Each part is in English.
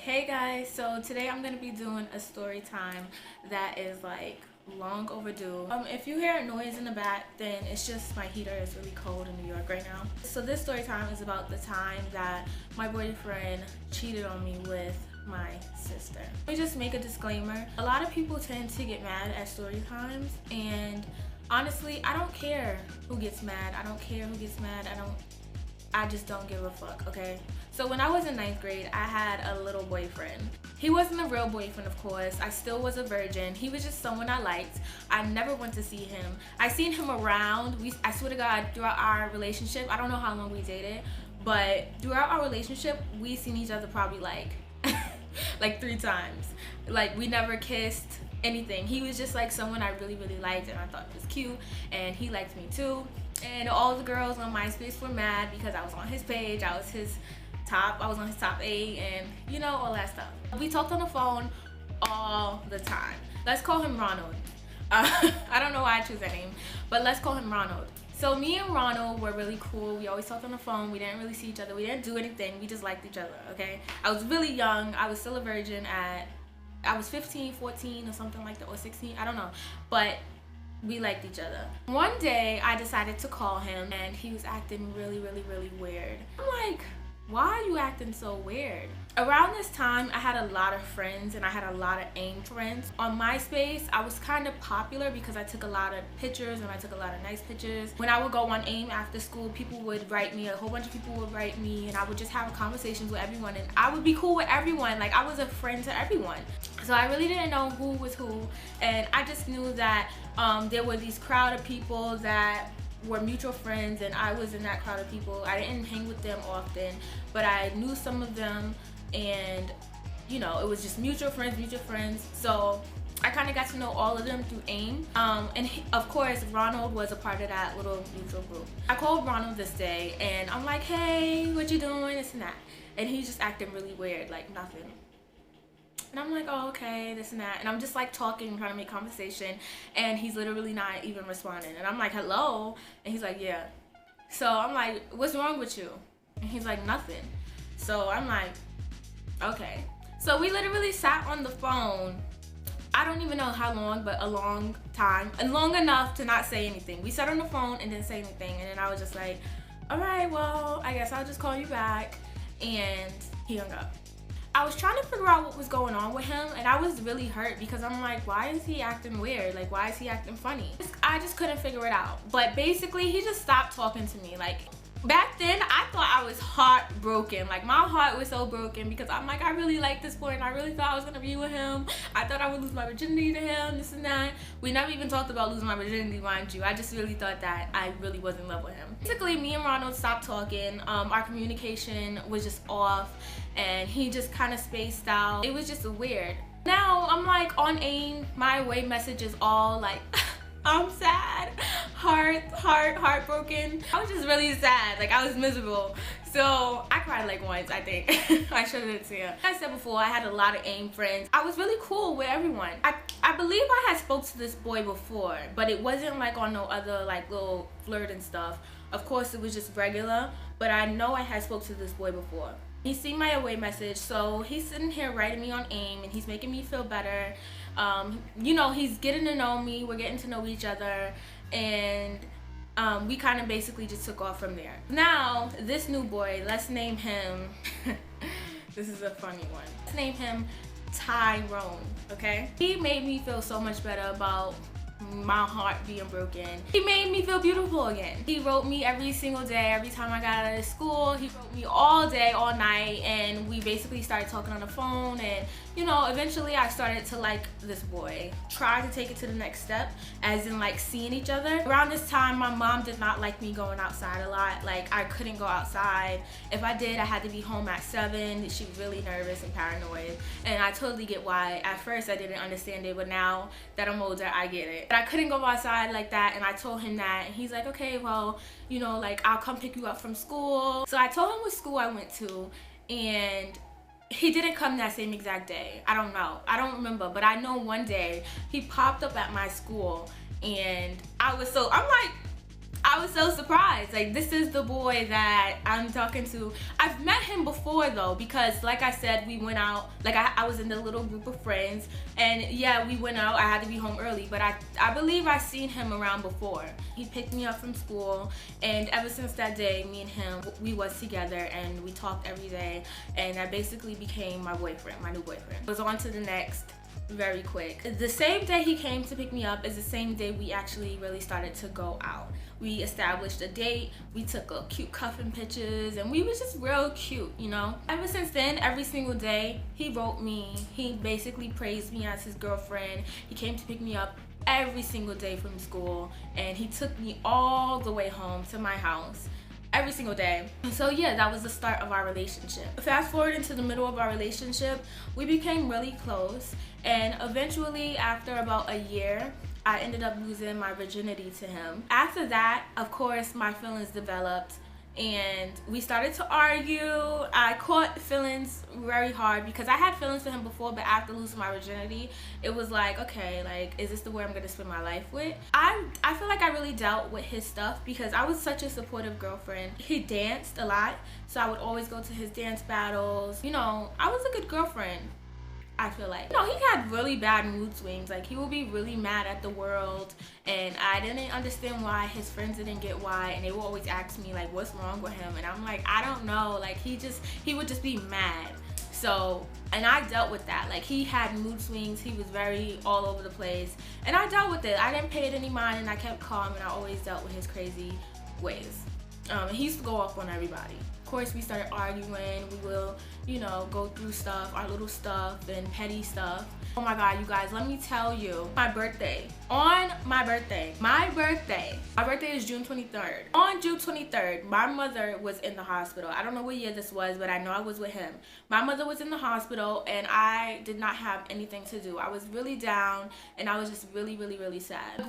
Hey guys, so today I'm gonna be doing a story time that is like long overdue. If you hear a noise in the back, then it's just my heater is really cold in New York right now. So this story time is about the time that my boyfriend cheated on me with my sister. Let me just make a disclaimer. A lot of people tend to get mad at story times, and honestly, I don't care who gets mad. I don't care who gets mad. I just don't give a fuck, okay? So when I was in 9th grade, I had a little boyfriend. He wasn't a real boyfriend, of course. I still was a virgin. He was just someone I liked. I never went to see him. I seen him around. I swear to God, throughout our relationship, I don't know how long we dated, but throughout our relationship, we seen each other probably like 3 times. Like, we never kissed, anything. He was just like someone I really liked, and I thought was cute, and he liked me too. And all the girls on MySpace were mad because I was on his page. I was on his top 8, and you know, all that stuff. We talked on the phone all the time. Let's call him Ronald. I don't know why I choose that name, but let's call him Ronald. So me and Ronald were really cool. We always talked on the phone. We didn't really see each other. We didn't do anything. We just liked each other, okay? I was really young. I was still a virgin I was 15, 14 or something like that, or 16, I don't know. But we liked each other. One day I decided to call him, and he was acting really weird. I'm like, why are you acting so weird? Around this time, I had a lot of friends, and I had a lot of AIM friends. On MySpace, I was kind of popular because I took a lot of pictures, and I took a lot of nice pictures. When I would go on AIM after school, people would write me, a whole bunch of people would write me, and I would just have conversations with everyone, and I would be cool with everyone. Like, I was a friend to everyone. So I really didn't know who was who, and I just knew that there were these crowd of people that were mutual friends, and I was in that crowd of people. I didn't hang with them often, but I knew some of them, and you know, it was just mutual friends. So I kind of got to know all of them through AIM, and of course Ronald was a part of that little mutual group. I called Ronald this day, and I'm like, hey, what you doing, this and that, and he's just acting really weird, like nothing. And I'm like, oh, okay, this and that. And I'm just like talking, trying to make conversation, and he's literally not even responding. And I'm like, hello? And he's like, yeah. So I'm like, what's wrong with you? And he's like, nothing. So I'm like, okay. So we literally sat on the phone. I don't even know how long, but a long time. And long enough to not say anything. We sat on the phone and didn't say anything. And then I was just like, all right, well, I guess I'll just call you back. And he hung up. I was trying to figure out what was going on with him, and I was really hurt because I'm like, why is he acting weird? Like, why is he acting funny? I just couldn't figure it out. But basically, he just stopped talking to me. Like, back then, I thought I was heartbroken. Like, my heart was so broken because I'm like, I really like this boy, and I really thought I was gonna be with him. I thought I would lose my virginity to him, this and that. We never even talked about losing my virginity, mind you. I just really thought that I really was in love with him. Basically, me and Ronald stopped talking. Our communication was just off, and he just kind of spaced out. It was just weird. Now, I'm like on AIM, my away message is all like, I'm sad, heartbroken. I was just really sad, like I was miserable. So I cried like once, I think. I showed it to you. Like I said before, I had a lot of AIM friends. I was really cool with everyone. I believe I had spoke to this boy before, but it wasn't like on no other like little flirt and stuff. Of course, it was just regular, but I know I had spoke to this boy before. He seen my away message, so he's sitting here writing me on AIM, and he's making me feel better. You know, he's getting to know me, we're getting to know each other, and we kind of basically just took off from there. Now, this new boy, let's name him, this is a funny one. Let's name him Tyrone, okay? He made me feel so much better about my heart being broken. He made me feel beautiful again. He wrote me every single day, every time I got out of school. He wrote me all day, all night, and we basically started talking on the phone, and you know, eventually I started to like this boy. Tried to take it to the next step, as in like seeing each other. Around this time, my mom did not like me going outside a lot. Like, I couldn't go outside. If I did, I had to be home at 7. She was really nervous and paranoid, and I totally get why. At first, I didn't understand it, but now that I'm older, I get it. But I couldn't go outside like that, and I told him that, and he's like, okay, well, you know, like, I'll come pick you up from school. So I told him what school I went to, and he didn't come that same exact day. I don't know. I don't remember, but I know one day he popped up at my school, and I'm like, I was so surprised. Like, this is the boy that I'm talking to. I've met him before though, because like I said, we went out. Like I was in the little group of friends, and yeah, we went out. I had to be home early, but I believe I've seen him around before. He picked me up from school, and ever since that day, me and him, we was together, and we talked every day, and that basically became my boyfriend, my new boyfriend. Was on to the next very quick. The same day he came to pick me up is the same day we actually really started to go out. We established a date, we took a cute cuffing pictures, and we was just real cute, you know. Ever since then, every single day, he wrote me. He basically praised me as his girlfriend. He came to pick me up every single day from school, and he took me all the way home to my house every single day. So yeah, that was the start of our relationship. Fast forward into the middle of our relationship, we became really close, and eventually after about a year, I ended up losing my virginity to him. After that, of course, my feelings developed, and we started to argue. I caught feelings very hard because I had feelings for him before, but after losing my virginity, it was like, okay, like, is this the boy I'm gonna spend my life with? I feel like I really dealt with his stuff because I was such a supportive girlfriend. He danced a lot, so I would always go to his dance battles. You know, I was a good girlfriend, I feel like. You know, he had really bad mood swings. Like, he would be really mad at the world, and I didn't understand why. His friends didn't get why, and they would always ask me, like, what's wrong with him? And I'm like, I don't know. Like, he would just be mad. So, and I dealt with that. Like, he had mood swings. He was very all over the place, and I dealt with it. I didn't pay it any mind, and I kept calm, and I always dealt with his crazy ways. He used to go off on everybody. Of course, we started arguing. We will, you know, go through stuff, our little stuff and petty stuff. Oh my God, you guys, let me tell you, my birthday is June 23rd. On June 23rd, my mother was in the hospital. I don't know what year this was, but I know I was with him. My mother was in the hospital, and I did not have anything to do. I was really down, and I was just really, really, really sad.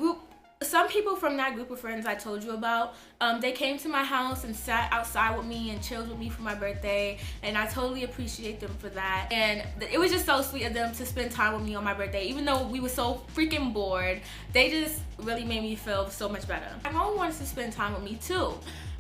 Some people from that group of friends I told you about, they came to my house and sat outside with me and chilled with me for my birthday, and I totally appreciate them for that. And it was just so sweet of them to spend time with me on my birthday. Even though we were so freaking bored, they just really made me feel so much better. My mom wanted to spend time with me too,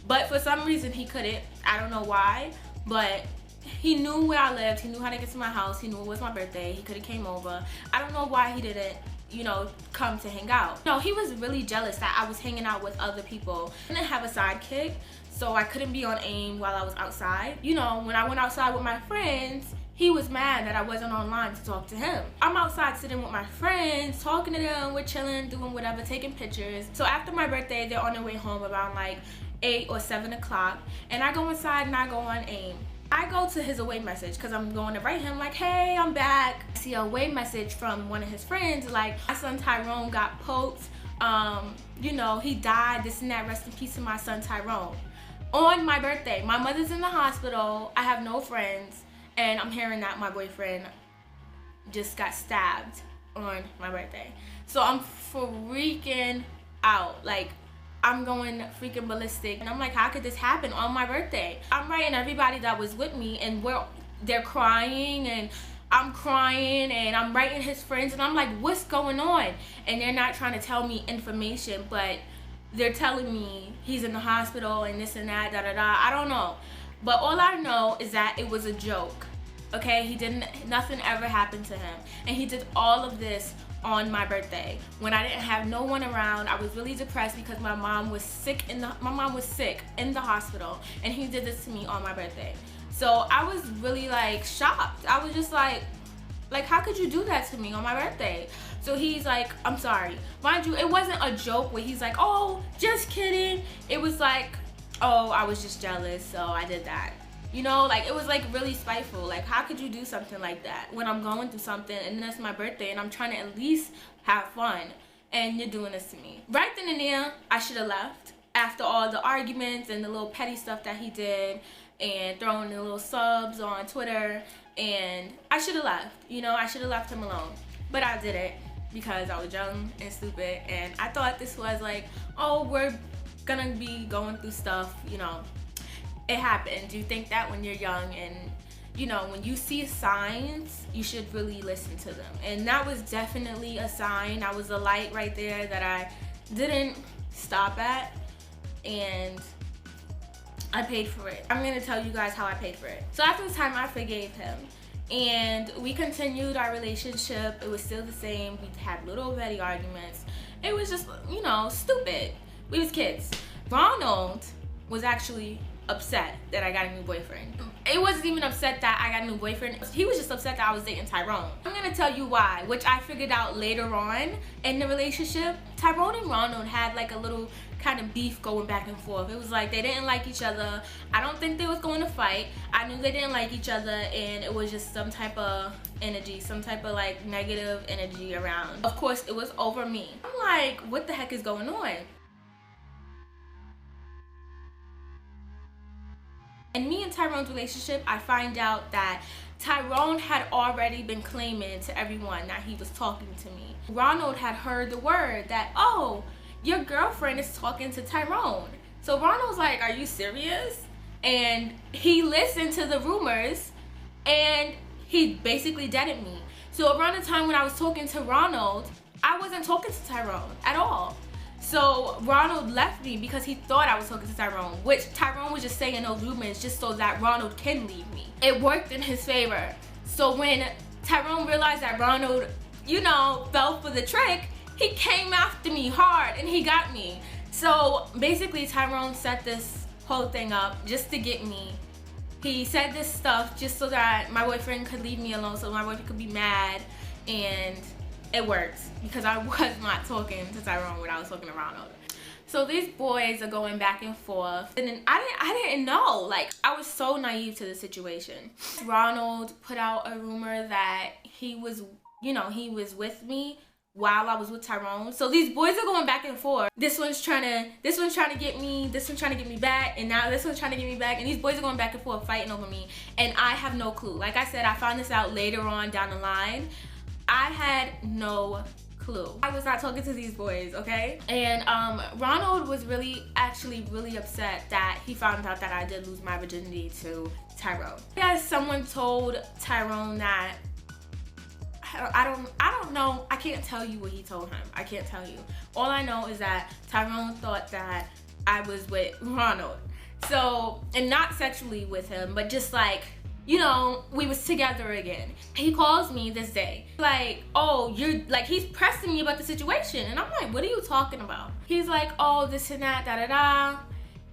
but for some reason he couldn't. I don't know why, but he knew where I lived. He knew how to get to my house. He knew it was my birthday. He could have came over. I don't know why he didn't, you know, come to hang out. No, he was really jealous that I was hanging out with other people. I didn't have a sidekick, so I couldn't be on AIM while I was outside. You know, when I went outside with my friends, he was mad that I wasn't online to talk to him. I'm outside sitting with my friends, talking to them, we're chilling, doing whatever, taking pictures. So after my birthday, they're on their way home around like 8 or 7 o'clock, and I go inside and I go on AIM. I go to his away message because I'm going to write him like, hey, I'm back. I see a away message from one of his friends like, my son Tyrone got poked. You know, he died, this and that, rest in peace to my son Tyrone. On my birthday, my mother's in the hospital, I have no friends, and I'm hearing that my boyfriend just got stabbed on my birthday. So I'm freaking out. Like, I'm going freaking ballistic, and I'm like, how could this happen on my birthday? I'm writing everybody that was with me, and they're crying, and I'm crying, and I'm writing his friends, and I'm like, what's going on? And they're not trying to tell me information, but they're telling me he's in the hospital and this and that, da da da. I don't know, but all I know is that it was a joke. Okay, nothing ever happened to him, and he did all of this on my birthday when I didn't have no one around. I was really depressed because my mom was sick in the hospital, and he did this to me on my birthday. So I was really like shocked. I was just like how could you do that to me on my birthday? So he's like, I'm sorry. Mind you, it wasn't a joke where he's like, oh, just kidding. It was like, oh, I was just jealous, so I did that. You know, like, it was like really spiteful. Like, how could you do something like that when I'm going through something and then it's my birthday and I'm trying to at least have fun, and you're doing this to me? Right then and there, I should have left after all the arguments and the little petty stuff that he did and throwing the little subs on Twitter, and I should have left. You know, I should have left him alone. But I didn't because I was young and stupid, and I thought this was like, oh, we're gonna be going through stuff, you know. It happens. You think that when you're young, and you know, when you see signs, you should really listen to them. And that was definitely a sign. That was a light right there that I didn't stop at. and I paid for it. I'm gonna tell you guys how I paid for it. So after this time, I forgave him, and we continued our relationship. It was still the same. We had little petty arguments. It was just, you know, stupid. We was kids. Ronald was actually upset that I got a new boyfriend. It wasn't even upset that I got a new boyfriend. He was just upset that I was dating Tyrone. I'm gonna tell you why, which I figured out later on in the relationship. Tyrone and Ronald had like a little kind of beef going back and forth. It was like they didn't like each other. I don't think they was going to fight. I knew they didn't like each other, and it was just some type of energy, some type of like negative energy around. Of course, it was over me. I'm like, what the heck is going on? In me and Tyrone's relationship, I find out that Tyrone had already been claiming to everyone that he was talking to me. Ronald had heard the word that, oh, your girlfriend is talking to Tyrone. So Ronald was like, are you serious? And he listened to the rumors, and he basically deaded me. So around the time when I was talking to Ronald, I wasn't talking to Tyrone at all. So Ronald left me because he thought I was talking to Tyrone, which Tyrone was just saying those rumors just so that Ronald can leave me. It worked in his favor. So when Tyrone realized that Ronald, you know, fell for the trick, he came after me hard and he got me. So basically Tyrone set this whole thing up just to get me. He said this stuff just so that my boyfriend could leave me alone, so my boyfriend could be mad, and it worked because I was not talking to Tyrone when I was talking to Ronald. So these boys are going back and forth, and then I didn't know. Like, I was so naive to the situation. Ronald put out a rumor that he was, you know, he was with me while I was with Tyrone. So these boys are going back and forth. This one's trying to get me, this one's trying to get me back, and now this one's trying to get me back, and these boys are going back and forth fighting over me, and I have no clue. Like I said, I found this out later on down the line. I had no clue. I was not talking to these boys, okay? And Ronald was actually really upset that he found out that I did lose my virginity to Tyrone. Because someone told Tyrone that, I don't know, I can't tell you what he told him. I can't tell you. All I know is that Tyrone thought that I was with Ronald. So, and not sexually with him, but just like, you know, we was together again. He calls me this day, like, oh, you're, like, he's pressing me about the situation. And I'm like, what are you talking about? He's like, oh, this and that, da-da-da.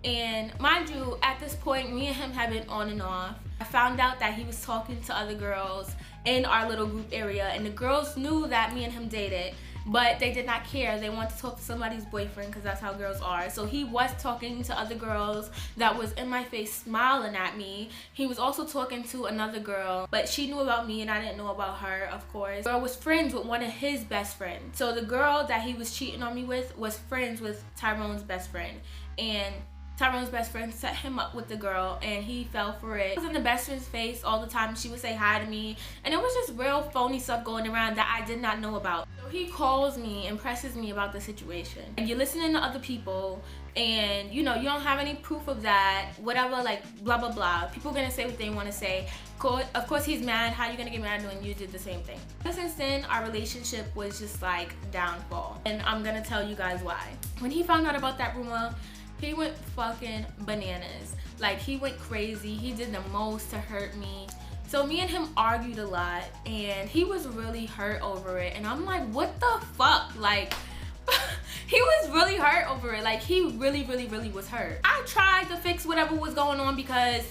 And mind you, at this point, me and him have been on and off. I found out that he was talking to other girls in our little group area, and the girls knew that me and him dated, but they did not care. They wanted to talk to somebody's boyfriend because that's how girls are. So he was talking to other girls that was in my face smiling at me. He was also talking to another girl, but she knew about me and I didn't know about her, of course. The girl was friends with one of his best friends. So the girl that he was cheating on me with was friends with Tyrone's best friend. And Tyrone's best friend set him up with the girl, and he fell for it. I was in the best friend's face all the time. She would say hi to me, and it was just real phony stuff going around that I did not know about. So he calls me and presses me about the situation. And you're listening to other people, and you know, you don't have any proof of that, whatever, like blah blah blah. People are gonna say what they want to say. Of course he's mad. How you gonna get mad when you did the same thing? Since then, our relationship was just like downfall, and I'm gonna tell you guys why. When he found out about that rumor, he went fucking bananas. Like, he went crazy. He did the most to hurt me. So me and him argued a lot, and he was really hurt over it. And I'm like, what the fuck? Like, he was really hurt over it. Like, he really was hurt. I tried to fix whatever was going on because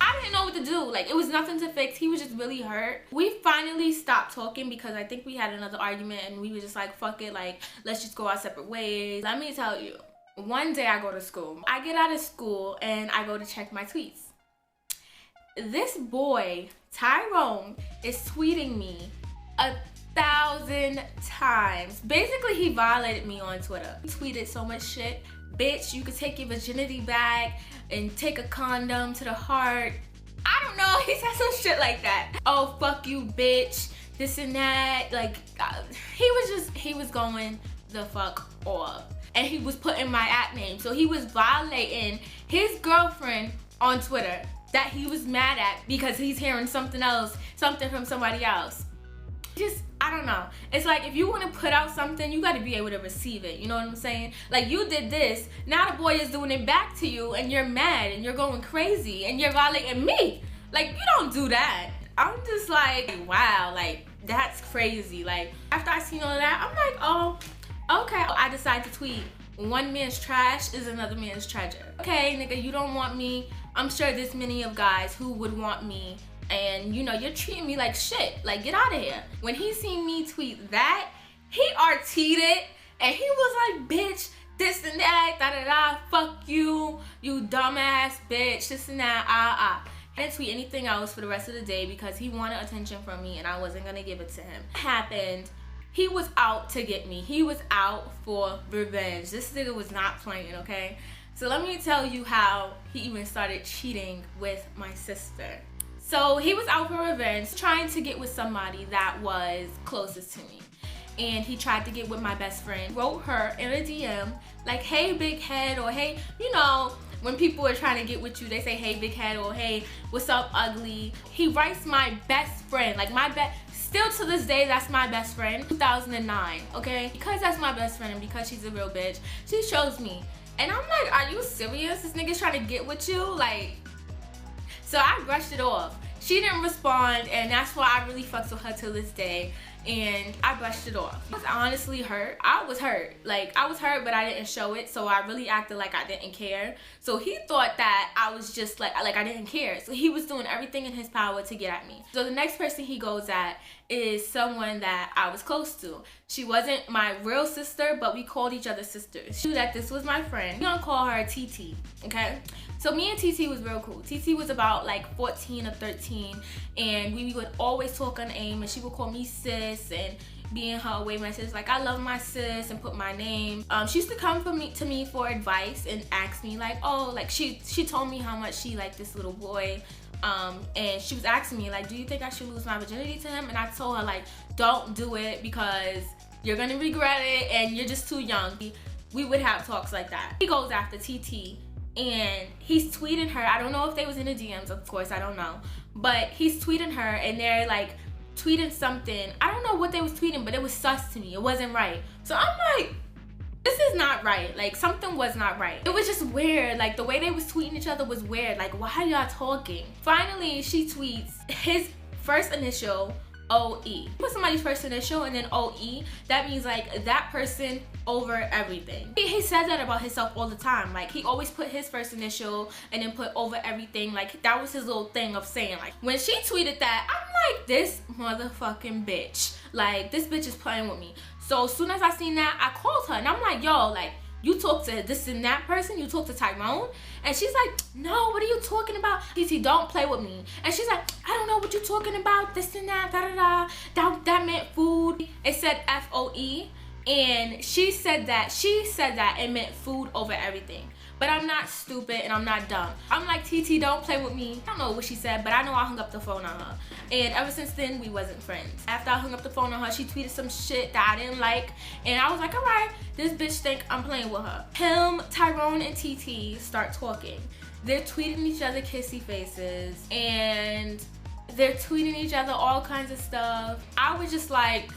I didn't know what to do. Like, it was nothing to fix. He was just really hurt. We finally stopped talking because I think we had another argument, and we were just like, fuck it. Like, let's just go our separate ways. Let me tell you. One day I go to school. I get out of school and I go to check my tweets. This boy, Tyrone, is tweeting me 1,000 times. Basically, he violated me on Twitter. He tweeted so much shit. Bitch, you could take your virginity back and take a condom to the heart. I don't know, he said some shit like that. Oh, fuck you, bitch. This and that. Like, he was going the fuck off. And he was putting my app name. So he was violating his girlfriend on Twitter that he was mad at because he's hearing something else, something from somebody else. just, I don't know. It's like, if you want to put out something, you got to be able to receive it. You know what I'm saying? Like, you did this, now the boy is doing it back to you, and you're mad, and you're going crazy, and you're violating me. Like, you don't do that. I'm just like, wow, like, that's crazy. Like, after I seen all of that, I'm like, oh, okay. I decided to tweet, one man's trash is another man's treasure. Okay, nigga, you don't want me. I'm sure there's many of guys who would want me, and you know, you're treating me like shit. Like, get out of here. When he seen me tweet that, he RT'd it, and he was like, bitch, this and that, da-da-da, fuck you, you dumbass bitch, this and that, I didn't tweet anything else for the rest of the day because he wanted attention from me and I wasn't gonna give it to him. It happened. He was out to get me. He was out for revenge. This nigga was not playing, okay? So let me tell you how he even started cheating with my sister. So he was out for revenge, trying to get with somebody that was closest to me. And he tried to get with my best friend. Wrote her in a DM, like, hey, big head, or hey, you know, when people are trying to get with you, they say, hey, big head, or hey, what's up, ugly? He writes my best friend, like still to this day, that's my best friend, 2009, okay? Because that's my best friend and because she's a real bitch, she chose me. And I'm like, are you serious? This nigga's trying to get with you? Like, so I brushed it off. She didn't respond, and that's why I really fucks with her to this day. And I brushed it off. I was honestly hurt. I was hurt. Like, I was hurt, but I didn't show it. So I really acted like I didn't care. So he thought that I was just like I didn't care. So he was doing everything in his power to get at me. So the next person he goes at is someone that I was close to. She wasn't my real sister, but we called each other sisters. She knew that this was my friend. We're gonna call her TT, okay? So me and TT was real cool. TT was about like 14 or 13, and we would always talk on AIM, and she would call me sis and be in her way message like, I love my sis, and put my name. She used to come to me for advice and ask me like, oh, like she told me how much she liked this little boy. And she was asking me like, do you think I should lose my virginity to him? And I told her like, don't do it because you're gonna regret it and you're just too young. We would have talks like that. He goes after TT and he's tweeting her. I don't know if they was in the DMs, of course, I don't know. But he's tweeting her and they're like tweeting something. I don't know what they was tweeting, but it was sus to me. It wasn't right. So I'm like, this is not right. Like, something was not right. It was just weird. Like, the way they was tweeting each other was weird. Like, why are y'all talking? Finally, she tweets his first initial, OE. Put somebody's first initial and then OE. That means like that person over everything. He said that about himself all the time. Like, he always put his first initial and then put over everything. Like, that was his little thing of saying. Like, when she tweeted that, I'm like, this motherfucking bitch. Like, this bitch is playing with me. So as soon as I seen that, I called her and I'm like, yo, like, you talk to this and that person, you talk to Tyrone? And she's like, no, what are you talking about? TT, don't play with me. And she's like, I don't know what you're talking about, this and that, da-da-da. That meant food. It said F-O-E. And she said that it meant food over everything. But I'm not stupid and I'm not dumb. I'm like, TT, don't play with me. I don't know what she said, but I know I hung up the phone on her. And ever since then, we wasn't friends. After I hung up the phone on her, she tweeted some shit that I didn't like. And I was like, all right, this bitch think I'm playing with her. Him, Tyrone, and TT start talking. They're tweeting each other kissy faces. And they're tweeting each other all kinds of stuff. I was just like,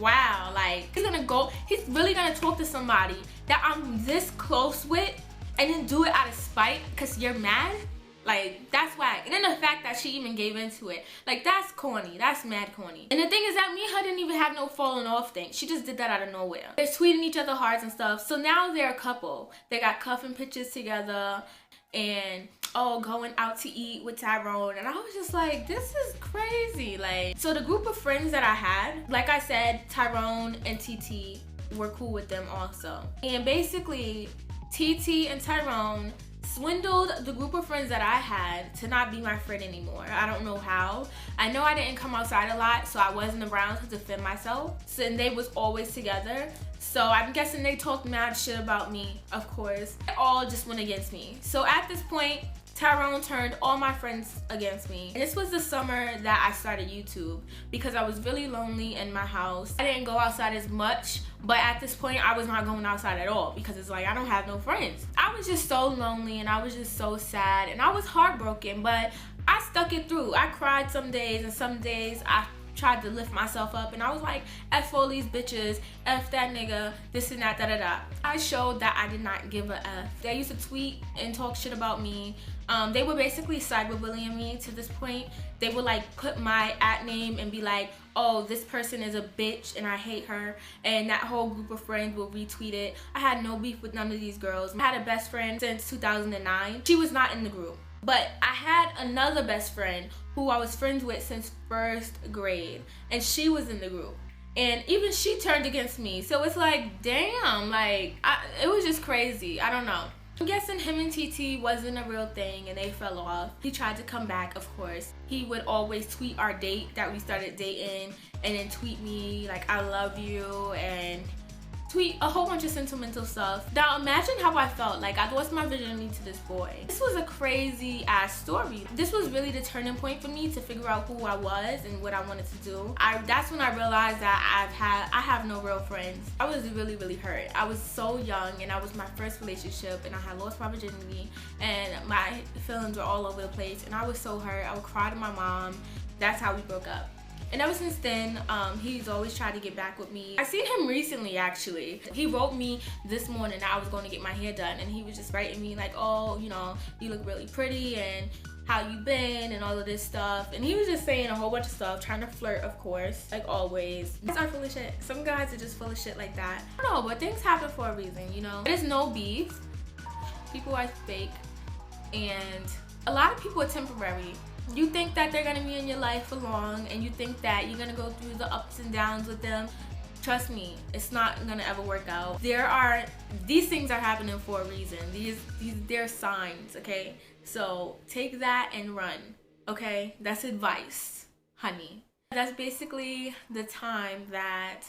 wow, like, he's really gonna talk to somebody that I'm this close with and then do it out of spite because you're mad? Like, that's whack. And then the fact that she even gave into it, like, that's corny. That's mad corny. And the thing is that me and her didn't even have no falling off thing. She just did that out of nowhere. They're tweeting each other hearts and stuff. So now they're a couple. They got cuffing pictures together and, oh, going out to eat with Tyrone. And I was just like, this is crazy. Like, so the group of friends that I had, like I said, Tyrone and TT were cool with them also. And basically, TT and Tyrone swindled the group of friends that I had to not be my friend anymore. I don't know how. I know I didn't come outside a lot, so I wasn't around to defend myself. So, and they was always together. So I'm guessing they talked mad shit about me, of course. They all just went against me. So at this point, Tyrone turned all my friends against me. And this was the summer that I started YouTube because I was really lonely in my house. I didn't go outside as much, but at this point I was not going outside at all because it's like I don't have no friends. I was just so lonely and I was just so sad and I was heartbroken, but I stuck it through. I cried some days and some days I tried to lift myself up, and I was like, F all these bitches, F that nigga, this and that, da-da-da. I showed that I did not give a F. They used to tweet and talk shit about me. They were basically cyberbullying me to this point. They would like put my @name and be like, oh, this person is a bitch and I hate her, and that whole group of friends will retweet it. I had no beef with none of these girls. I had a best friend since 2009. She was not in the group. But I had another best friend who I was friends with since 1st grade, and she was in the group. And even she turned against me. So it's like, damn, like, it was just crazy. I don't know. I'm guessing him and TT wasn't a real thing and they fell off. He tried to come back, of course. He would always tweet our date that we started dating, and then tweet me like, I love you, and tweet a whole bunch of sentimental stuff. Now imagine how I felt. Like, I lost my virginity to this boy. This was a crazy ass story. This was really the turning point for me to figure out who I was and what I wanted to do. That's when I realized that I have no real friends. I was really, really hurt. I was so young, and I was my first relationship, and I had lost my virginity, and my feelings were all over the place, and I was so hurt. I would cry to my mom. That's how we broke up. And ever since then, he's always tried to get back with me. I seen him recently, actually. He wrote me this morning that I was going to get my hair done, and he was just writing me like, oh, you know, you look really pretty, and how you been, and all of this stuff. And he was just saying a whole bunch of stuff, trying to flirt, of course, like always. Guys are full of shit. Some guys are just full of shit like that. I don't know, but things happen for a reason, you know? There's no beef. People are fake, and a lot of people are temporary. You think that they're gonna be in your life for long, and you think that you're gonna go through the ups and downs with them. Trust me, it's not gonna ever work out. These things are happening for a reason. They're signs, okay? So take that and run, okay? That's advice, honey. That's basically the time that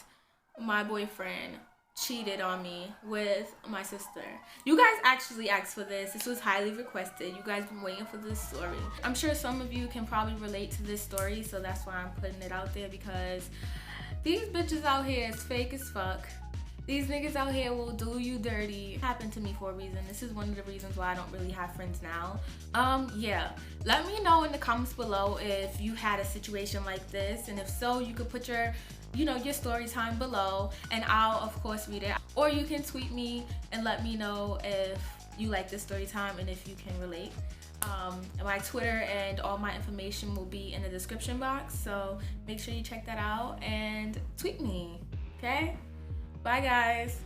my boyfriend cheated on me with my sister. You guys actually asked for this. This was highly requested. You guys been waiting for this story. I'm sure some of you can probably relate to this story, so that's why I'm putting it out there, because these bitches out here is fake as fuck. These niggas out here will do you dirty. It happened to me for a reason. This is one of the reasons why I don't really have friends now. Yeah. Let me know in the comments below if you had a situation like this, and if so, you could put your story time below, and I'll of course read it. Or you can tweet me and let me know if you like this story time and if you can relate. My Twitter and all my information will be in the description box, so make sure you check that out and tweet me, okay? Bye guys.